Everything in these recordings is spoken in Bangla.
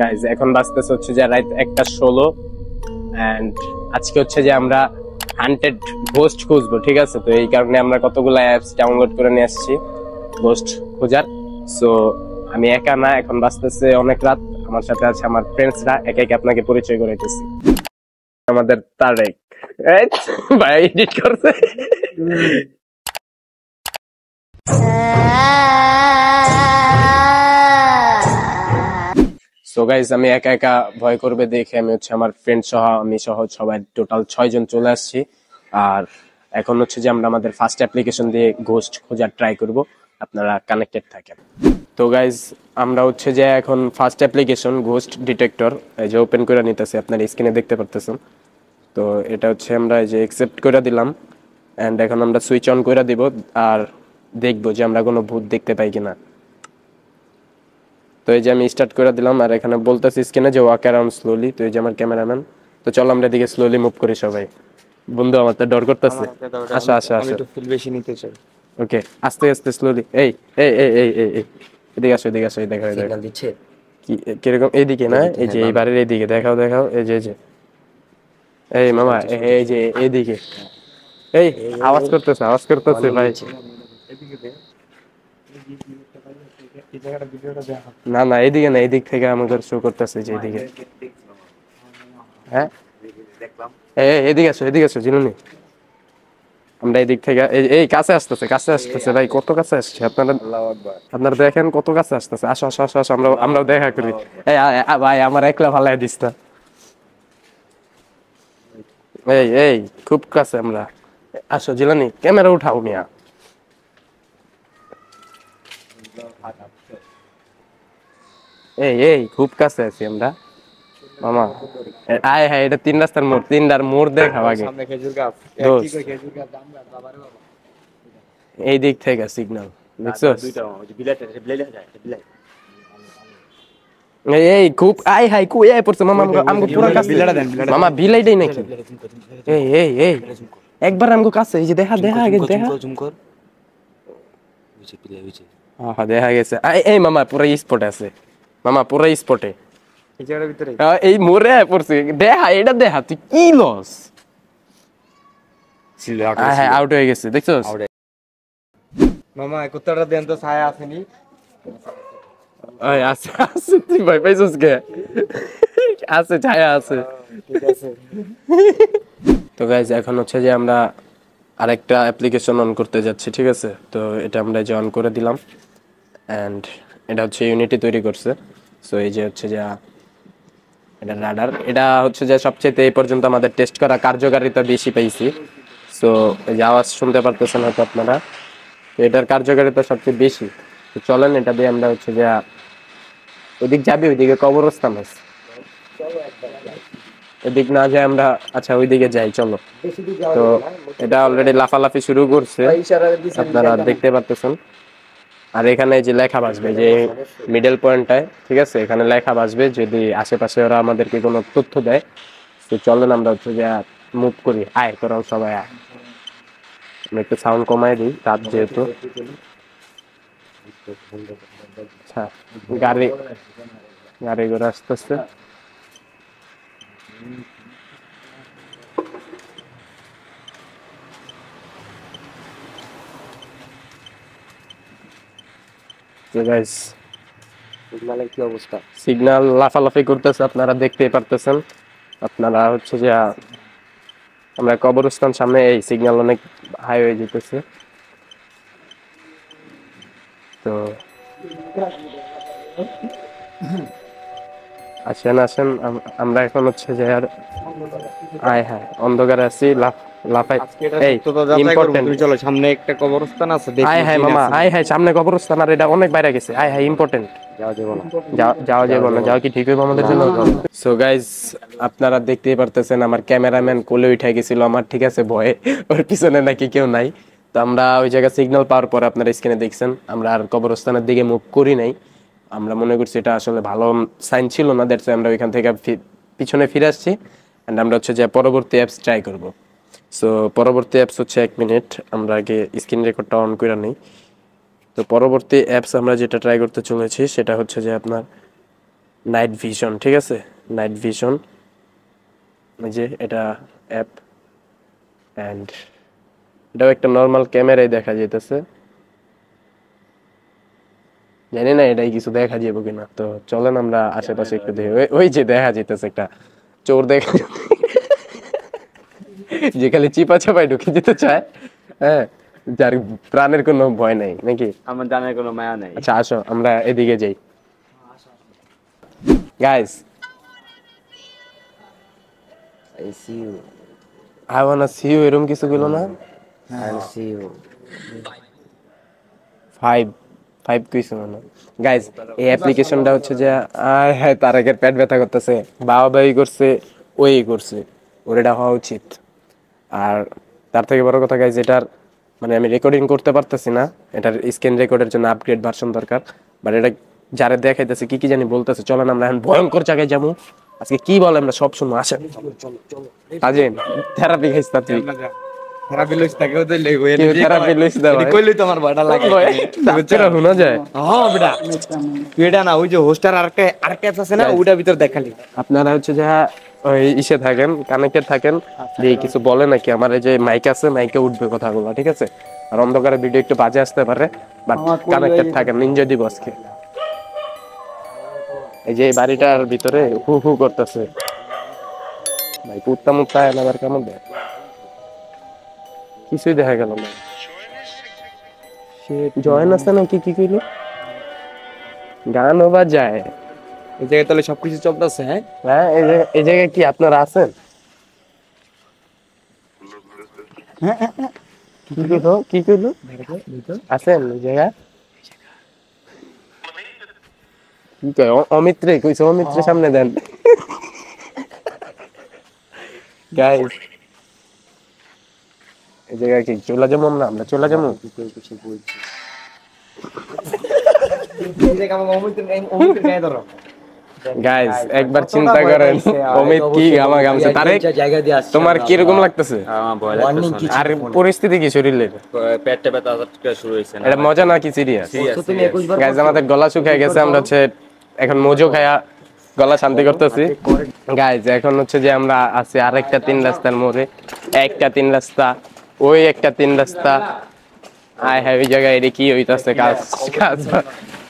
গাইজ এখন বাজতেছে হচ্ছে যে রাত 1:16 এন্ড আজকে হচ্ছে যে আমরা হান্টেড ঘোস্ট খুঁজবো, ঠিক আছে? তো এই কারণে আমরা কতগুলো অ্যাপস ডাউনলোড করে নিয়ে আসছি ঘোস্ট খোঁজার। সো আমি একা না, এখন বাজতেছে অনেক রাত, আমার সাথে আছে আমার ফ্রেন্ডসরা, একে একে আপনাকে পরিচয় করাইতেছি। আমাদের তারেক, এই ভাই এডিট করছে। সো গাইস, আমি একা একা ভয় করবে দেখে আমি হচ্ছে আমার ফ্রেন্ড সহ আমি সহ সবাই টোটাল 6 জন চলে আসছি। আর এখন হচ্ছে যে আমরা আমাদের ফার্স্ট অ্যাপ্লিকেশন দিয়ে ঘোস্ট খোঁজার ট্রাই করব, আপনারা কানেক্টেড থাকেন। তো গাইজ, আমরা হচ্ছে যে এখন ফার্স্ট অ্যাপ্লিকেশন ঘোস্ট ডিটেক্টর এই যে ওপেন করে নিতেছি, আপনার স্ক্রিনে দেখতে পারতেছেন। তো এটা হচ্ছে আমরা এই যে অ্যাকসেপ্ট করে দিলাম এন্ড এখন আমরা সুইচ অন করে দিব আর দেখবো যে আমরা কোনো ভূত দেখতে পাই কিনা। তো এই যে আমি স্টার্ট করে দিলাম আর এখানে বলতেছি স্ক্রিনে যে ওয়াক অ্যারাউন্ড স্লোলি। তো এই যে আমার ক্যামেরাম্যান, তো চলো আমরা এদিকে স্লোলি মুভ করি সবাই। বন্ধু আমার তো ডর করতেছে, আসো আসো আসো। একটু ফিল বেশি নিতে চাই। ওকে, আস্তে আস্তে স্লোলি। এই এই এই এই এই এই এদিকে আসো, এদিকে আসো, এই দেখো এই দেখো সিগন্যাল দিচ্ছে। কি কিরকম, এইদিকে না, এদিকে, এই যে হ্যাঁ, এই বাড়ির এইদিকে দেখাও দেখাও, এই যে এই যে এই মামা, এই যে এইদিকে, এই আওয়াজ করতেছে, আওয়াজ করতেছে ভাই। না না, এইদিকে না, এইদিক থেকে আমাদের শো করতেছে যে এইদিকে। হ্যাঁ, এদিকে আসো, এদিকে আসো জিনুনি। আমরা এদিক থেকে এই কাছে আসতেছে, কাছে আসতেছে ভাই, কত কাছে আসছে আপনারা, আপনারা দেখেন কত কাছে আসতেছে। আসো আসো আসো আসো, আমরা দেখা করি। এই ভাই আমার একলা ভালাই দিস না। এই এই খুব কাছে আমরা। আসো জিলানি, ক্যামেরা উঠাও মিয়া। এই এই খুব কাছে আছি আমরা মামা। আয় হ্যাঁ, এটা 3 রাস্তার মোড়, 3টার মোড় দেখাও আগে। সামনে খেজুর গাছ। কি দোস্ত কই খেজুর গাছ দাম গাছ বাবারে বাবা। এই দিক থেকে সিগন্যাল দেখছস? দুইটা ওই যে বিলাইতে বিলাইতে যায় বিলাই। এই এই খুব আয় হাই কই আয় পড়ছে মামা, আমগো পুরা কাছে। বিলাটা দেন, বিলাটা মামা বিলাইটাই নাকি? এই এই এই একবার আমগো কাছে, এই যে দেখা দেখা আগে দেখা। জুম কর। বুঝে বিলাই বুঝে। হ্যাঁ দেখা গেছে। এই মামা পুরা স্পটে আছে, মামা পুরা স্পটে। এই জায়গার ভিতরে এই মোড়ে আয় পড়ছে, দেখা এটা দেখা, তুই কি লস? ছিল হ্যাঁ আউট হয়ে গেছে দেখছস? মামা কুত্তাটা দেন তো ছায়া আসেনি। এই আছে আছে, তুই ভাই পাইছস কে? আছে, ছায়া আছে। ঠিক আছে। তো গাইজ এখন হচ্ছে যে আমরা আরেকটা অ্যাপ্লিকেশন অন করতে যাচ্ছি, ঠিক আছে? তো এটা আমরা যে অন করে দিলাম এন্ড এটা হচ্ছে ইউনিটি তৈরি করছে। সো এই যে হচ্ছে যে এটা রাডার, এটা হচ্ছে যে সবচেয়ে এই পর্যন্ত আমাদের টেস্ট করা কার্যকারিতা বেশি পাইছি। সো এই যে আওয়াজ শুনতে পারতেছেন হয়তো আপনারা, তো এটার কার্যকারিতা সবচেয়ে বেশি। তো চলেন এটা দিয়ে আমরা হচ্ছে যে ওইদিক যাবি, ওইদিকে কবরস্থান আছে, এদিক না যাই আমরা, আচ্ছা ওইদিকে যাই চলো। তো এটা অলরেডি লাফালাফি শুরু করছে, আপনারা দেখতে পারতেছেন। আর এখানে যে লেখা বাজবে যে মিডল পয়েন্টটায়, ঠিক আছে, এখানে লেখা বাজবে যদি আশেপাশে ওরা আমাদেরকে কোনো তথ্য দেয়। তো চলেন আমরা হচ্ছে যে মুভ করি, আয় তোরাও সবাই আয়। আমরা একটু সাউন্ড কমাই দিই, রাত যেহেতু। আচ্ছা, গাড়ি গাড়ি ঘোড়া আসতেছে। সিগন্যালের কি অবস্থা? সিগন্যাল লাফালাফি করতেছে, আপনারা দেখতেই পারতেছেন। আপনারা হচ্ছে যে আমরা কবরস্থান সামনে, এই সিগন্যাল অনেক হাই হয়ে যেতেছে। তো আসেন আসেন, আমরা এখন হচ্ছে যে আর আয় হ্যাঁ অন্ধকারে আছি, লাফাই। এই ইম্পর্টেন্ট, তুমি চলো, সামনে একটা কবরস্থান আছে, আয় হ্যাঁ মামা, আয় হ্যাঁ সামনে কবরস্থান, আর এটা অনেক বাইরে গেছে। আয় হ্যাঁ ইম্পর্টেন্ট, যাওয়া যাবে না। যাওয়া যাবে না, যাওয়া কি ঠিক হইব আমাদের জন্য? সো গাইজ, আপনারা দেখতেই পারতেছেন আমার ক্যামেরাম্যান কোলে উঠে গেছিল আমার, ঠিক আছে, ভয়ে, ওর পিছনে নাকি কেউ নাই। তো আমরা ওই জায়গায় সিগন্যাল পাওয়ার পর আপনারা স্ক্রিনে দেখছেন আমরা আর কবরস্থানের দিকে মুভ করি নাই। আমরা মনে করছি এটা আসলে ভালো সাইন ছিল না, দ্যাটস আমরা ওইখান থেকে পিছনে ফিরে আসছি এন্ড আমরা হচ্ছে যে পরবর্তী অ্যাপস ট্রাই করব। সো পরবর্তী অ্যাপস হচ্ছে 1 মিনিট, আমরা আগে স্ক্রিন রেকর্ডটা অন করে নিই। তো পরবর্তী অ্যাপস আমরা যেটা ট্রাই করতে চলেছি সেটা হচ্ছে যে আপনার নাইট ভিশন, ঠিক আছে, নাইট ভিশন, এই যে এটা অ্যাপ, অ্যান্ড এটাও একটা নর্মাল ক্যামেরায় দেখা যেতেছে, জানি না এটাই কিছু দেখা যাবো কিনা। তো চলেন আমরা আশেপাশে একটু দেখি। ওই যে দেখা যেতেছে একটা চোর দেখা যে খালি চিপা চাপায় ঢুকে যেতে চায়, হ্যাঁ, যার প্রাণের কোনো ভয় নাই নাকি। আমার জানার কোনো মায়া নাই। আচ্ছা আসো আমরা এদিকে যাই guys. I see you. I wanna see you, এরকম কিছু বলো না। I'll see you. Five five কিছু না গাইস। এই অ্যাপ্লিকেশনটা হচ্ছে যে আয় হ্যাঁ তারেকের পেট ব্যথা করতেছে, বাবা বাই করছে, ওই করছে, ওর এটা হওয়া উচিত। আর তার থেকে বড় কথা গাইস, এটার মানে আমি রেকর্ডিং করতে পারতেছি না, এটার স্ক্রিন রেকর্ডের জন্য আপগ্রেড ভার্সন দরকার। বাট এটা যারা দেখাইতেছে কি কি জানি বলতেছে, চলেন আমরা এখন ভয়ঙ্কর জায়গায় যাবো। আজকে কি বলে আমরা সব শুনবো, আসেন। আজিম থেরাপি খাইছ তা তুই? থেরাপি লইছ তাকে তো লইব কি থেরাপি লইছ দা ভাই? কইলি তোমার ভয়টা লাগে। বাচ্চারা শোনা যায়। হ্যাঁ বেটা, তুই এটা না ওই যে হোস্টার আরেকটা অ্যাপ আছে না, ওটার ভিতর দেখালি। আপনারা হচ্ছে যে ওই ইসে থাকেন, কানেক্টেড থাকেন, যে কিছু বলে নাকি আমার এই যে মাইক আছে, মাইকে উঠবে কথাগুলো, ঠিক আছে। আর অন্ধকারে ভিডিও একটু বাজে আসতে পারে, বাট কানেক্টেড থাকেন। নিনজা দিবসকে এই যে এই বাড়িটার ভিতরে হু হু করতেছে ভাই, কুত্তা মুত্তা এলাকার কেমন দেয়, কিছুই দেখা গেল না। জয়েন আছে না কি কি কইলো, গানও বাজায় এই জায়গায় তাহলে সবকিছু চলতেছে। হ্যাঁ হ্যাঁ। এই জায়গায় কি আপনারা আছেন? কি কইলো কি কইলো, আছেন এই জায়গায়? কি কয় অমিত্রে কইছে, অমিত্রে সামনে দেন গাইস। এই জায়গায় কি চলে যাবো না, আমরা চলে যাবো গাইস। একবার চিন্তা করেন অমিত কি গামা গামছে, তারে তোমার কি রকম লাগতেছে? আর পরিস্থিতি কি শরীরের? পেটে ব্যথা শুরু হইছে না, এটা মজা না কি সিরিয়াস? গাইস আমাদের গলা শুকিয়ে গেছে, আমরা হচ্ছে এখন মোজো খায়া গলা শান্তি করতেছি। গাইস এখন হচ্ছে যে আমরা আছি আরেকটা 3 রাস্তার মোড়ে, একটা 3 রাস্তা, ওই একটা 3 রাস্তা। আই হ্যাভ এই জায়গায় এটা কি হইতাছে কাজ কাজ।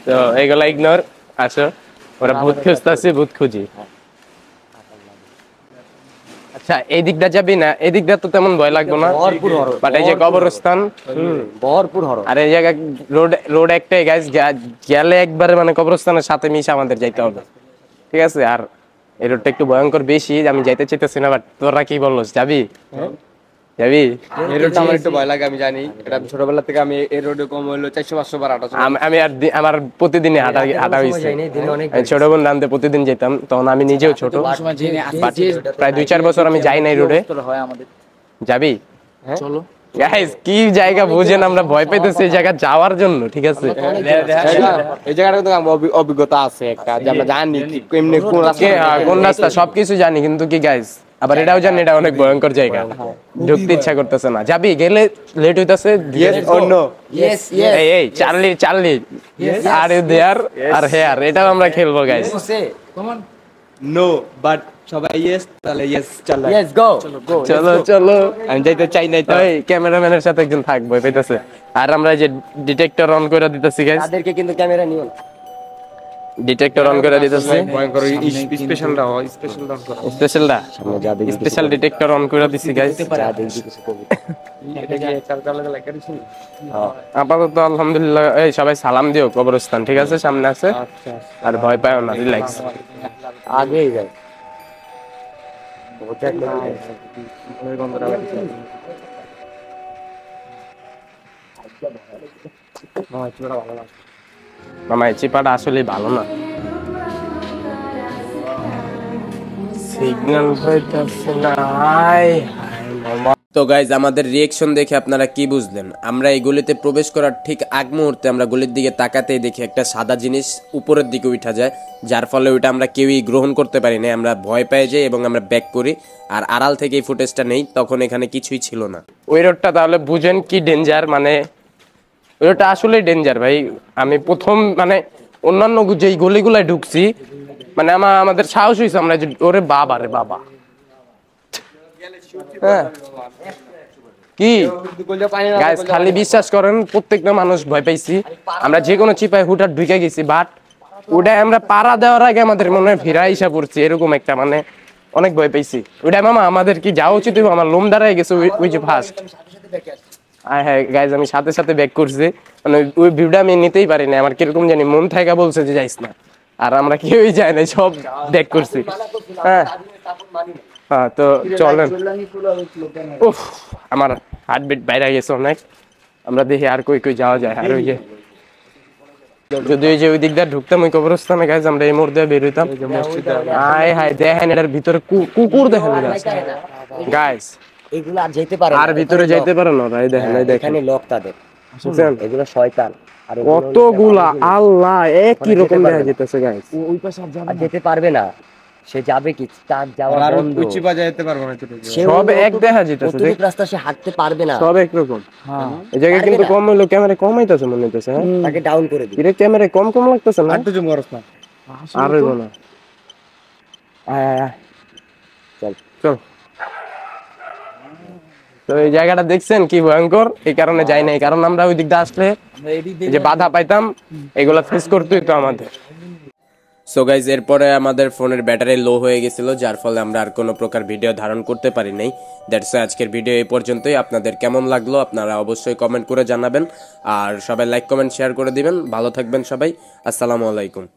তো এগুলা ইগনোর, আসো ওরা ভূত খুঁজতেছে, ভূত খুঁজি। আচ্ছা এই দিকটা যাবি না, এই দিকটা তো তেমন ভয় লাগবে না, বাট এই যে কবরস্থান ভরপুর হরর। আর এই জায়গা রোড একটাই গাইস, গেলে একবারে মানে কবরস্থানের সাথে মিশে আমাদের যাইতে হবে, ঠিক আছে। আর এই রোডটা একটু ভয়ঙ্কর বেশি, আমি যাইতে চাইতেছি না, বাট তোরা কি বলছিস যাবি? যাবি? এই রোডটা আমার একটু ভয় লাগে, আমি জানি। এটা আমি ছোটবেলা থেকে আমি এই রোডে কম হইলো 400-500 বার হাঁটা। আমি আর আমার প্রতিদিনই হাঁটা হয়েছে। আমি ছোট বোন নামতে প্রতিদিন যেতাম, তখন আমি নিজেও ছোট, বাট প্রায় 2-4 বছর আমি যাই নাই রোডে। যাবি? চলো গাইস, কি জায়গা বুঝেন, আমরা ভয় পাইতেছি এই জায়গা যাওয়ার জন্য, ঠিক আছে। এই জায়গাটা তো আমার অভিজ্ঞতা আছে একটা, যে আমরা জানি কেমনে কোন রাস্তা কোন রাস্তা সবকিছু জানি, কিন্তু কি গাইস আবার এটাও জানি এটা অনেক ভয়ঙ্কর জায়গা, ঢুকতে ইচ্ছা করতেছে না। যাবি? গেলে লেট হইতাছে। Yes or no? এই এই চার্লি আর ইউ দেয়ার আর হেয়ার, এটাও আমরা খেলবো গাইস। নো বাট সবাই ইয়েস, তাহলে ইয়েস চলো। চলো চলো, আমি যাইতে চাই নাই তো। এই ক্যামেরাম্যানের সাথে একজন থাকবে পেতেছে। আর আমরা এই যে ডিটেক্টর অন করে দিতেছি গাইস, তাদেরকে কিন্তু ক্যামেরা নিও না। ডিটেক্টর অন করে দিতেছি, ভয়ঙ্কর স্পেশালটা হয়, স্পেশালটা করো। স্পেশাল ডিটেক্টর অন করে দিছি গাইস। এটা কি চালচালা লাগে কিছু? আপাতত আলহামদুলিল্লাহ। এই সবাই সালাম দিও, কবরস্থান ঠিক আছে সামনে আছে, আর ভয় পাও না, রিল্যাক্স। আগেই যায়। মামা এই চিপাটা আসলে ভালো না, সিগন্যাল হইতাছে না। তো গাইজ আমাদের রিয়েকশন দেখে আপনারা কি বুঝলেন? আমরা এই গলিতে প্রবেশ করার ঠিক আগ মুহূর্তে আমরা গলির দিকে তাকাতেই দেখি একটা সাদা জিনিস উপরের দিকে উঠা যায়, যার ফলে ওইটা আমরা কেউই গ্রহণ করতে পারি না, আমরা ভয় পেয়ে যাই এবং আমরা ব্যাক করি। আর আড়াল থেকে এই ফুটেজটা নেই, তখন এখানে কিছুই ছিল না। ওই রোডটা তাহলে বুঝেন কি ডেঞ্জার, মানে ওই রোডটা আসলে ডেঞ্জার ভাই। আমি প্রথম মানে অন্যান্য যেই গলিগুলায় ঢুকছি মানে আমাদের সাহস হয়েছে আমরা যে ওরে বাবা রে বাবা হ্যাঁ কি গাইস খালি বিশ্বাস করেন প্রত্যেকটা মানুষ ভয় পাইছি আমরা যে কোনো চিপায় হুটার ঢুকে গেছি বাট ওটা আমরা পাড়া দেওয়ার আগে আমাদের মনে হয় ভিড়া হিসাব পড়ছি এরকম একটা মানে অনেক ভয় পাইছি ওটা মামা আমাদের কি যাওয়া উচিত আমার লোম দাঁড়ায় গেছে ওই যে ফার্স্ট হ্যাঁ গাইজ আমি সাথে সাথে ব্যাক করছি মানে ওই ভিউটা আমি নিতেই পারি না আমার কিরকম জানি মন থাকা বলছে যে যাইস না আর আমরা কেউই যাই না সব ব্যাক করছি হ্যাঁ হ্যাঁ তো চলেন উফ আমার হার্টবিট বাইরে গেছে অনেক আমরা দেখি আর কই কই যাওয়া যায় আর ওই যে যদি ওই যে ওই দিক দিয়ে ঢুকতাম ওই কবরস্থানে গাইজ আমরা এই মোড় দিয়ে বের হইতাম হায় হায় দেখেন এটার ভিতরে কুকুর দেখেন গাইজ এগুলো আর যেতে পারে আর ভিতরে যাইতে পারে না ভাই দেখেন এই দেখেন এখানে লোক তাদের বুঝছেন এগুলো শয়তান আর কতগুলা আল্লাহ একই রকম দেখা যেতেছে গাইজ ওই পাশে আর যেতে পারবে না সে যাবে কি তার যাওয়া বন্ধ সব এক দেখা যেতেছে কতটুক রাস্তা সে হাঁটতে পারবে না সব একরকম এই জায়গায় কিন্তু কম হইলো ক্যামেরা কম হইতাছে মনে হইতাছে হ্যাঁ তাকে ডাউন করে দিই এর ক্যামেরা কম কম লাগতেছে না আর হইব না আয় আয় আয় চল চল তো এই জায়গাটা দেখছেন কি ভয়ঙ্কর এই কারণে যাই নাই কারণ আমরা ওই দিক দিয়ে আসলে যে বাধা পাইতাম এগুলা ফেস করতে হইতো আমাদের সো গাইজ এরপরে আমাদের ফোনের ব্যাটারি লো হয়ে গেছিল যার ফলে আমরা আর কোনো প্রকার ভিডিও ধারণ করতে পারি নাই দ্যাটস আজকের ভিডিও এই পর্যন্তই আপনাদের কেমন লাগলো আপনারা অবশ্যই কমেন্ট করে জানাবেন আর সবাই লাইক কমেন্ট শেয়ার করে দিবেন ভালো থাকবেন সবাই আসসালামু আলাইকুম